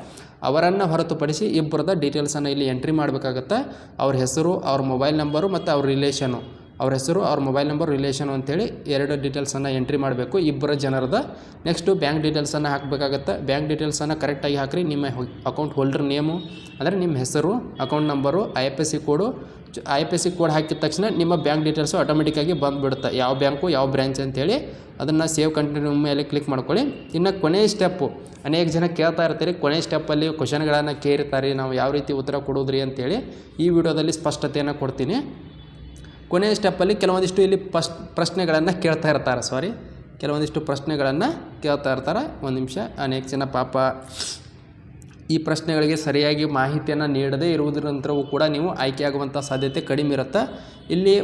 ಅವರನ್ನು ಹೊರತುಪಡಿಸಿ ಇಬ್ಬರದ ಡೀಟೇಲ್ಸನ್ನು ಇಲ್ಲಿ ಎಂಟ್ರಿ ಮಾಡಬೇಕಾಗತ್ತೆ. ಅವ್ರ ಹೆಸರು, ಅವ್ರ ಮೊಬೈಲ್ ನಂಬರು ಮತ್ತು ಅವ್ರ ರಿಲೇಷನು, ಅವ್ರ ಹೆಸರು, ಅವ್ರ ಮೊಬೈಲ್ ನಂಬರ್, ರಿಲೇಷನ್ ಅಂತೇಳಿ 2 ಡೀಟೇಲ್ಸನ್ನು ಎಂಟ್ರಿ ಮಾಡಬೇಕು ಇಬ್ಬರ ಜನರದ. ನೆಕ್ಸ್ಟು ಬ್ಯಾಂಕ್ ಡೀಟೇಲ್ಸನ್ನು ಹಾಕಬೇಕಾಗತ್ತೆ. ಬ್ಯಾಂಕ್ ಡೀಟೇಲ್ಸನ್ನು ಕರೆಕ್ಟಾಗಿ ಹಾಕಿರಿ. ನಿಮ್ಮ ಅಕೌಂಟ್ ಹೋಲ್ಡರ್ ನೇಮು ಅಂದರೆ ನಿಮ್ಮ ಹೆಸರು, ಅಕೌಂಟ್ ನಂಬರು, IFSC ಕೋಡು. IFSC ಕೋಡ್ ಹಾಕಿದ ತಕ್ಷಣ ನಿಮ್ಮ ಬ್ಯಾಂಕ್ ಡೀಟೇಲ್ಸು ಆಟೋಮೆಟಿಕ್ಕಾಗಿ ಬಂದುಬಿಡುತ್ತೆ, ಯಾವ ಬ್ಯಾಂಕು ಯಾವ ಬ್ರ್ಯಾಂಚ್ ಅಂತೇಳಿ. ಅದನ್ನು ಸೇವ್ ಕಂಟಿನ್ಯೂ ಮೇಲೆ ಕ್ಲಿಕ್ ಮಾಡ್ಕೊಳ್ಳಿ. ಇನ್ನು ಕೊನೆಯ ಸ್ಟೆಪ್ಪು, ಅನೇಕ ಜನ ಕೇಳ್ತಾ ಇರ್ತೀರಿ, ಕೊನೆಯ ಸ್ಟೆಪ್ಪಲ್ಲಿ ಕ್ವಶನ್ಗಳನ್ನು ಕೇಳ್ತಾರೆ, ನಾವು ಯಾವ ರೀತಿ ಉತ್ತರ ಕೊಡೋದ್ರಿ ಅಂತೇಳಿ ಈ ವಿಡಿಯೋದಲ್ಲಿ ಸ್ಪಷ್ಟತೆಯನ್ನು ಕೊಡ್ತೀನಿ. ಕೊನೆಯ ಸ್ಟೆಪ್ಪಲ್ಲಿ ಕೆಲವೊಂದಿಷ್ಟು ಇಲ್ಲಿ ಪ್ರಶ್ನೆಗಳನ್ನು ಕೇಳ್ತಾ ಇರ್ತಾರೆ. ಕೆಲವೊಂದಿಷ್ಟು ಪ್ರಶ್ನೆಗಳನ್ನು ಕೇಳ್ತಾ ಇರ್ತಾರೆ. ಒಂದು ನಿಮಿಷ. ಅನೇಕ ಜನ ಪಾಪ ಈ ಪ್ರಶ್ನೆಗಳಿಗೆ ಸರಿಯಾಗಿ ಮಾಹಿತಿಯನ್ನು ನೀಡದೇ ಇರುವುದರಂತರವೂ ಕೂಡ ನೀವು ಆಯ್ಕೆಯಾಗುವಂಥ ಸಾಧ್ಯತೆ ಕಡಿಮೆ ಇರುತ್ತೆ. ಇಲ್ಲಿ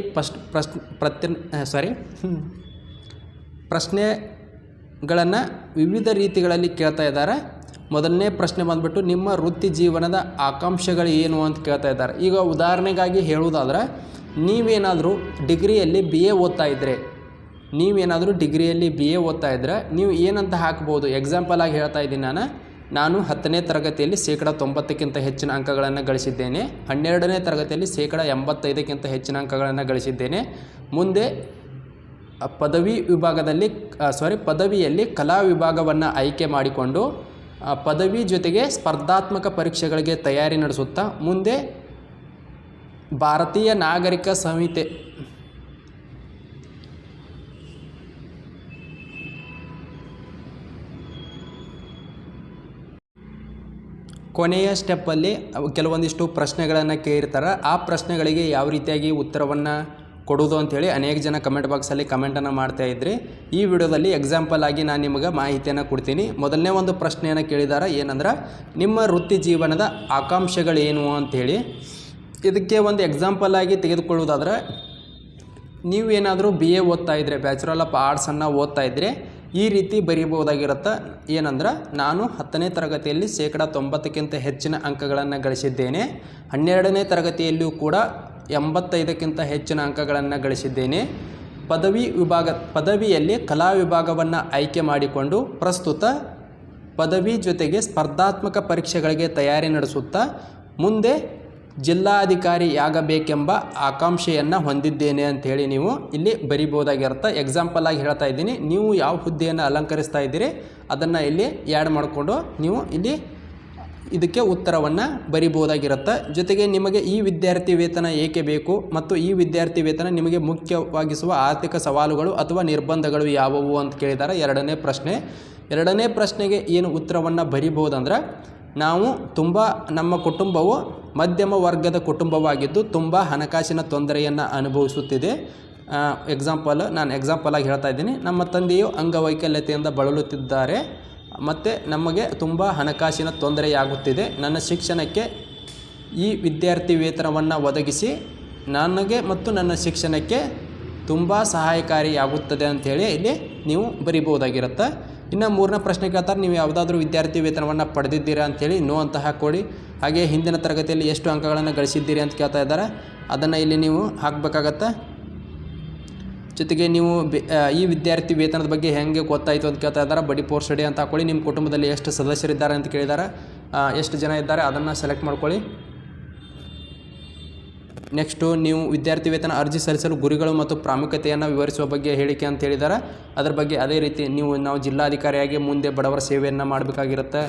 ಪ್ರಶ್ನೆಗಳನ್ನು ವಿವಿಧ ರೀತಿಗಳಲ್ಲಿ ಕೇಳ್ತಾ ಇದ್ದಾರೆ. ಮೊದಲನೇ ಪ್ರಶ್ನೆ ಬಂದುಬಿಟ್ಟು ನಿಮ್ಮ ವೃತ್ತಿ ಜೀವನದ ಆಕಾಂಕ್ಷೆಗಳು ಏನು ಅಂತ ಕೇಳ್ತಾ ಇದ್ದಾರೆ. ಈಗ ಉದಾಹರಣೆಗಾಗಿ ಹೇಳುವುದಾದ್ರೆ, ನೀವೇನಾದರೂ ಡಿಗ್ರಿಯಲ್ಲಿ BA ಓದ್ತಾ ಇದ್ದರೆ ನೀವು ಏನಂತ ಹಾಕ್ಬೋದು? ಎಕ್ಸಾಂಪಲ್ ಆಗಿ ಹೇಳ್ತಾ ಇದ್ದೀನಿ ನಾನು 10ನೇ ತರಗತಿಯಲ್ಲಿ 90% ಹೆಚ್ಚಿನ ಅಂಕಗಳನ್ನು ಗಳಿಸಿದ್ದೇನೆ. 12ನೇ ತರಗತಿಯಲ್ಲಿ 85% ಹೆಚ್ಚಿನ ಅಂಕಗಳನ್ನು ಗಳಿಸಿದ್ದೇನೆ. ಮುಂದೆ ಪದವಿಯಲ್ಲಿ ಕಲಾ ವಿಭಾಗವನ್ನು ಆಯ್ಕೆ ಮಾಡಿಕೊಂಡು ಪದವಿ ಜೊತೆಗೆ ಸ್ಪರ್ಧಾತ್ಮಕ ಪರೀಕ್ಷೆಗಳಿಗೆ ತಯಾರಿ ನಡೆಸುತ್ತಾ ಮುಂದೆ ಭಾರತೀಯ ನಾಗರಿಕ ಸಂಹಿತೆ ಕೊನೆಯ ಸ್ಟೆಪ್ಪಲ್ಲಿ ಕೆಲವೊಂದಿಷ್ಟು ಪ್ರಶ್ನೆಗಳನ್ನು ಕೇಳಿರ್ತಾರೆ. ಆ ಪ್ರಶ್ನೆಗಳಿಗೆ ಯಾವ ರೀತಿಯಾಗಿ ಉತ್ತರವನ್ನು ಕೊಡೋದು ಅಂಥೇಳಿ ಅನೇಕ ಜನ ಕಮೆಂಟ್ ಬಾಕ್ಸಲ್ಲಿ ಕಮೆಂಟನ್ನು ಮಾಡ್ತಾ ಇದ್ರಿ. ಈ ವಿಡಿಯೋದಲ್ಲಿ ಎಕ್ಸಾಂಪಲ್ ಆಗಿ ನಾನು ನಿಮಗೆ ಮಾಹಿತಿಯನ್ನು ಕೊಡ್ತೀನಿ. ಮೊದಲನೇ ಒಂದು ಪ್ರಶ್ನೆಯನ್ನು ಕೇಳಿದ್ದಾರೆ, ಏನಂದ್ರೆ ನಿಮ್ಮ ವೃತ್ತಿ ಜೀವನದ ಆಕಾಂಕ್ಷೆಗಳೇನು ಅಂಥೇಳಿ. ಇದಕ್ಕೆ ಒಂದು ಎಕ್ಸಾಂಪಲ್ ಆಗಿ ತೆಗೆದುಕೊಳ್ಳೋದಾದ್ರೆ, ನೀವೇನಾದರೂ BA ಓದ್ತಾ ಇದ್ದರೆ, ಬ್ಯಾಚುಲರ್ ಆಫ್ ಆರ್ಟ್ಸನ್ನು ಓದ್ತಾ ಇದ್ದರೆ ಈ ರೀತಿ ಬರೀಬಹುದಾಗಿರುತ್ತೆ. ಏನಂದ್ರೆ, ನಾನು 10ನೇ ತರಗತಿಯಲ್ಲಿ 90%ಕ್ಕಿಂತ ಹೆಚ್ಚಿನ ಅಂಕಗಳನ್ನು ಗಳಿಸಿದ್ದೇನೆ. 12ನೇ ತರಗತಿಯಲ್ಲಿಯೂ ಕೂಡ 85ಕ್ಕಿಂತ ಹೆಚ್ಚಿನ ಅಂಕಗಳನ್ನು ಗಳಿಸಿದ್ದೇನೆ. ಪದವಿಯಲ್ಲಿ ಕಲಾ ವಿಭಾಗವನ್ನು ಆಯ್ಕೆ ಮಾಡಿಕೊಂಡು ಪ್ರಸ್ತುತ ಪದವಿ ಜೊತೆಗೆ ಸ್ಪರ್ಧಾತ್ಮಕ ಪರೀಕ್ಷೆಗಳಿಗೆ ತಯಾರಿ ನಡೆಸುತ್ತಾ ಮುಂದೆ ಜಿಲ್ಲಾಧಿಕಾರಿಯಾಗಬೇಕೆಂಬ ಆಕಾಂಕ್ಷೆಯನ್ನು ಹೊಂದಿದ್ದೇನೆ ಅಂಥೇಳಿ ನೀವು ಇಲ್ಲಿ ಬರಿಬೋದಾಗಿರುತ್ತೆ. ಎಕ್ಸಾಂಪಲ್ ಆಗಿ ಹೇಳ್ತಾ ಇದ್ದೀನಿ. ನೀವು ಯಾವ ಹುದ್ದೆಯನ್ನು ಅಲಂಕರಿಸ್ತಾ ಇದ್ದೀರಿ ಅದನ್ನು ಇಲ್ಲಿ ಆ್ಯಡ್ ಮಾಡಿಕೊಂಡು ನೀವು ಇಲ್ಲಿ ಇದಕ್ಕೆ ಉತ್ತರವನ್ನು ಬರಿಬೋದಾಗಿರುತ್ತೆ. ಜೊತೆಗೆ ನಿಮಗೆ ಈ ವಿದ್ಯಾರ್ಥಿ ವೇತನ ಏಕೆ ಬೇಕು ಮತ್ತು ಈ ವಿದ್ಯಾರ್ಥಿ ವೇತನ ನಿಮಗೆ ಮುಖ್ಯವಾಗಿಸುವ ಆರ್ಥಿಕ ಸವಾಲುಗಳು ಅಥವಾ ನಿರ್ಬಂಧಗಳು ಯಾವುವು ಅಂತ ಕೇಳಿದ್ದಾರೆ. ಎರಡನೇ ಪ್ರಶ್ನೆಗೆ ಏನು ಉತ್ತರವನ್ನು ಬರಿಬೋದಂದ್ರೆ, ನಮ್ಮ ಕುಟುಂಬವು ಮಧ್ಯಮ ವರ್ಗದ ಕುಟುಂಬವಾಗಿದ್ದು ತುಂಬ ಹಣಕಾಸಿನ ತೊಂದರೆಯನ್ನು ಅನುಭವಿಸುತ್ತಿದೆ. ನಾನು ಎಕ್ಸಾಂಪಲ್ ಆಗಿ ಹೇಳ್ತಾ ಇದ್ದೀನಿ. ನಮ್ಮ ತಂದೆಯು ಅಂಗವೈಕಲ್ಯತೆಯಿಂದ ಬಳಲುತ್ತಿದ್ದಾರೆ ಮತ್ತು ನಮಗೆ ತುಂಬ ಹಣಕಾಸಿನ ತೊಂದರೆಯಾಗುತ್ತಿದೆ. ನನ್ನ ಶಿಕ್ಷಣಕ್ಕೆ ಈ ವಿದ್ಯಾರ್ಥಿ ವೇತನವನ್ನು ಒದಗಿಸಿ ನನಗೆ ಮತ್ತು ನನ್ನ ಶಿಕ್ಷಣಕ್ಕೆ ತುಂಬ ಸಹಾಯಕಾರಿಯಾಗುತ್ತದೆ ಅಂಥೇಳಿ ಇಲ್ಲಿ ನೀವು ಬರಿಬೋದಾಗಿರುತ್ತೆ. ಇನ್ನು ಮೂರನೇ ಪ್ರಶ್ನೆ ಕೇಳ್ತಾರೆ, ನೀವು ಯಾವುದಾದ್ರೂ ವಿದ್ಯಾರ್ಥಿ ವೇತನವನ್ನು ಪಡೆದಿದ್ದೀರಾ ಅಂಥೇಳಿ ನೋ ಅಂತ ಹಾಕ್ಕೊಡಿ. ಹಾಗೆ ಹಿಂದಿನ ತರಗತಿಯಲ್ಲಿ ಎಷ್ಟು ಅಂಕಗಳನ್ನು ಗಳಿಸಿದ್ದೀರಿ ಅಂತ ಕೇಳ್ತಾ ಇದ್ದಾರೆ, ಅದನ್ನು ಇಲ್ಲಿ ನೀವು ಹಾಕಬೇಕಾಗತ್ತೆ. ಜೊತೆಗೆ ನೀವು ಈ ವಿದ್ಯಾರ್ಥಿ ವೇತನದ ಬಗ್ಗೆ ಹೆಂಗೆ ಗೊತ್ತಾಯಿತು ಅಂತ ಕೇಳ್ತಾ ಇದ್ದಾರೆ, ಬಡಿ ಪೋರ್ ಸ್ಟಡಿ ಅಂತ ಹಾಕ್ಕೊಳ್ಳಿ. ನಿಮ್ಮ ಕುಟುಂಬದಲ್ಲಿ ಎಷ್ಟು ಸದಸ್ಯರಿದ್ದಾರೆ ಅಂತ ಕೇಳಿದ್ದಾರೆ, ಎಷ್ಟು ಜನ ಇದ್ದಾರೆ ಅದನ್ನು ಸೆಲೆಕ್ಟ್ ಮಾಡ್ಕೊಳ್ಳಿ. ನೆಕ್ಸ್ಟು ನೀವು ವಿದ್ಯಾರ್ಥಿ ವೇತನ ಅರ್ಜಿ ಸಲ್ಲಿಸಲು ಗುರಿಗಳು ಮತ್ತು ಪ್ರಾಮುಖ್ಯತೆಯನ್ನು ವಿವರಿಸುವ ಬಗ್ಗೆ ಹೇಳಿಕೆ ಅಂತ ಹೇಳಿದ್ದಾರೆ. ಅದರ ಬಗ್ಗೆ ಅದೇ ರೀತಿ ನಾವು ಜಿಲ್ಲಾಧಿಕಾರಿಯಾಗಿ ಮುಂದೆ ಬಡವರ ಸೇವೆಯನ್ನು ಮಾಡಬೇಕಾಗಿರುತ್ತೆ.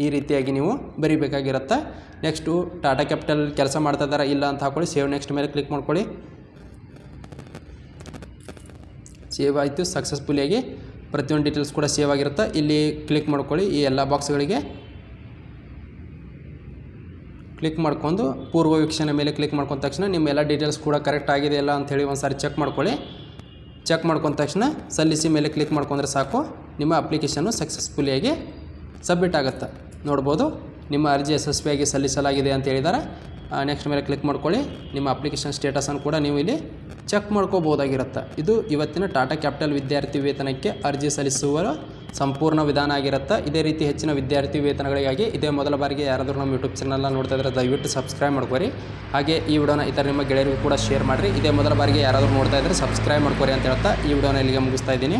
ಈ ರೀತಿಯಾಗಿ ನೀವು ಬರೀಬೇಕಾಗಿರುತ್ತೆ. ನೆಕ್ಸ್ಟು ಟಾಟಾ ಕ್ಯಾಪಿಟಲ್ ಕೆಲಸ ಮಾಡ್ತಾ ಇದ್ದಾರೆ ಇಲ್ಲ ಅಂತ ಹಾಕ್ಕೊಳ್ಳಿ. ಸೇವ್ ನೆಕ್ಸ್ಟ್ ಮೇಲೆ ಕ್ಲಿಕ್ ಮಾಡ್ಕೊಳ್ಳಿ. ಸೇವ್ ಆಯಿತು ಸಕ್ಸಸ್ಫುಲಿಯಾಗಿ. ಪ್ರತಿಯೊಂದು ಡೀಟೇಲ್ಸ್ ಕೂಡ ಸೇವ್ ಆಗಿರುತ್ತೆ. ಇಲ್ಲಿ ಕ್ಲಿಕ್ ಮಾಡ್ಕೊಳ್ಳಿ. ಈ ಎಲ್ಲ ಬಾಕ್ಸ್ಗಳಿಗೆ ಕ್ಲಿಕ್ ಮಾಡ್ಕೊಂಡು ಪೂರ್ವ ವೀಕ್ಷಣೆ ಮೇಲೆ ಕ್ಲಿಕ್ ಮಾಡ್ಕೊಂಡ ತಕ್ಷಣ ನಿಮ್ಮ ಎಲ್ಲ ಡೀಟೇಲ್ಸ್ ಕೂಡ ಕರೆಕ್ಟ್ ಆಗಿದೆಯಲ್ಲ ಅಂಥೇಳಿ ಒಂದು ಸಾರಿ ಚೆಕ್ ಮಾಡ್ಕೊಳ್ಳಿ. ಚೆಕ್ ಮಾಡ್ಕೊಂಡ ತಕ್ಷಣ ಸಲ್ಲಿಸಿ ಮೇಲೆ ಕ್ಲಿಕ್ ಮಾಡ್ಕೊಂಡ್ರೆ ಸಾಕು, ನಿಮ್ಮ ಅಪ್ಲಿಕೇಶನ್ನು ಸಕ್ಸಸ್ಫುಲಿಯಾಗಿ ಸಬ್ಮಿಟ್ ಆಗುತ್ತೆ. ನೋಡ್ಬೋದು ನಿಮ್ಮ ಅರ್ಜಿ ಯಶಸ್ವಿಯಾಗಿ ಸಲ್ಲಿಸಲಾಗಿದೆ ಅಂತ ಹೇಳಿದ್ದಾರೆ. ನೆಕ್ಸ್ಟ್ ಮೇಲೆ ಕ್ಲಿಕ್ ಮಾಡ್ಕೊಳ್ಳಿ. ನಿಮ್ಮ ಅಪ್ಲಿಕೇಶನ್ ಸ್ಟೇಟಸನ್ನು ಕೂಡ ನೀವು ಇಲ್ಲಿ ಚೆಕ್ ಮಾಡ್ಕೋಬೋದಾಗಿರುತ್ತೆ. ಇದು ಇವತ್ತಿನ ಟಾಟಾ ಕ್ಯಾಪಿಟಲ್ ವಿದ್ಯಾರ್ಥಿ ವೇತನಕ್ಕೆ ಅರ್ಜಿ ಸಲ್ಲಿಸುವ ಸಂಪೂರ್ಣ ವಿಧಾನ ಆಗಿರುತ್ತೆ. ಇದೇ ರೀತಿ ಹೆಚ್ಚಿನ ವಿದ್ಯಾರ್ಥಿ ವೇತನಗಳಿಗಾಗಿ ಇದೇ ಮೊದಲ ಬಾರಿಗೆ ಯಾರಾದರೂ ನಮ್ಮ ಯೂಟ್ಯೂಬ್ ಚಾನಲ್ನ ನೋಡ್ತಾ ಇದ್ದರೆ ದಯವಿಟ್ಟು ಸಬ್ಸ್ಕ್ರೈಬ್ ಮಾಡ್ಕೊರಿ. ಹಾಗೆ ಈ ವಿಡಿಯೋನ ಇತರ ನಿಮ್ಮ ಗೆಳೆಯರಿಗೂ ಕೂಡ ಶೇರ್ ಮಾಡಿರಿ. ಇದೇ ಮೊದಲ ಬಾರಿಗೆ ಯಾರಾದರೂ ನೋಡ್ತಾ ಇದ್ದರೆ ಸಬ್ಸ್ಕ್ರೈಬ್ ಮಾಡ್ಕೊರಿ ಅಂತ ಹೇಳ್ತಾ ಈ ವಿಡಿಯೋನ ಇಲ್ಲಿಗೆ ಮುಗಿಸ್ತಾ ಇದ್ದೀನಿ.